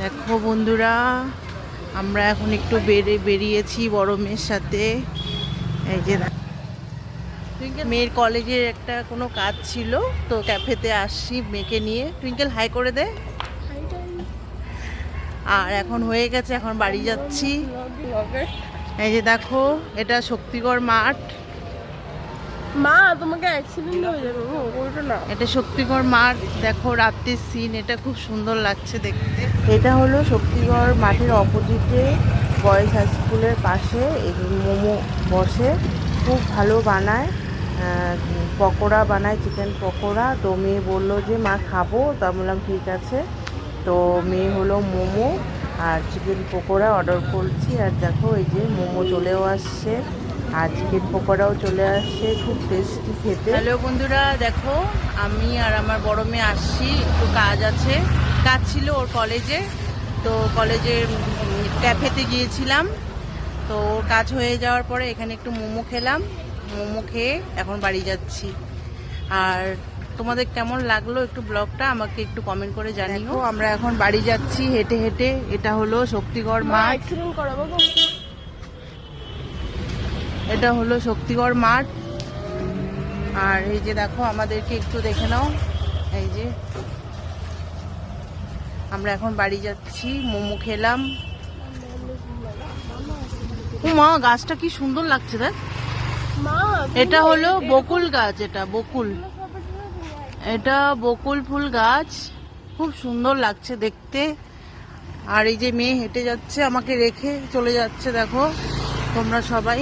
দেখো বন্ধুরা, আমরা এখন একটু বেরিয়েছি বড় মেয়ের সাথে। এই যে মেয়ের কলেজের একটা কোনো কাজ ছিল, তো ক্যাফেতে আসছি মেয়েকে নিয়ে। টুইঙ্কেল হাই করে দে। আর এখন হয়ে গেছে, এখন বাড়ি যাচ্ছি। এই যে দেখো, এটা শক্তিগড় মাঠ। মা তোমাকে অ্যাক্সিডেন্ট হয়ে যাবে, ওইটা না। এটা শক্তিগড় মাঠ, দেখো রাত্রির সিন, এটা খুব সুন্দর লাগছে দেখতে। এটা হলো শক্তিগড় মাঠের অপোজিটে বয়েজ হাই স্কুলের পাশে মোমো বসে, খুব ভালো বানায়। পকোড়া বানায়, চিকেন পকোড়া। তো মেয়ে বললো যে মা খাবো, তা বললাম ঠিক আছে। তো মেয়ে হলো মোমো আর চিকেন পকোড়া অর্ডার করছি। আর দেখো এই যে মোমো চলেও আসছে আর চিকেন পকোড়াও চলে আসছে, খুব টেস্টি খেতে। হ্যালো বন্ধুরা, দেখো আমি আর আমার বড় মেয়ে আসছি, একটু কাজ আছে, কাজ ছিল ওর কলেজে। তো কলেজের ক্যাফেতে গিয়েছিলাম, তো ওর কাজ হয়ে যাওয়ার পরে এখানে একটু মোমো খেলাম। মোমো খেয়ে এখন বাড়ি যাচ্ছি। আর তোমাদের কেমন লাগলো একটু ব্লগটা আমাকে একটু কমেন্ট করে জানিও। আমরা এখন বাড়ি যাচ্ছি হেঁটে হেঁটে। এটা হলো শক্তিগড় মাঠ। এটা হলো শক্তিগড় মাঠ। আর এই যে দেখো, আমাদেরকে একটু দেখে নাও। এই যে আমরা এখন বাড়ি যাচ্ছি, মোমো খেলাম। মা, গাছটা কি সুন্দর লাগছে দেখ। এটা হলো বকুল গাছ, এটা বকুল, এটা বকুল ফুল গাছ, খুব সুন্দর লাগছে দেখতে। আর এই যে মেয়ে হেঁটে যাচ্ছে, আমাকে রেখে চলে যাচ্ছে, দেখো তোমরা সবাই।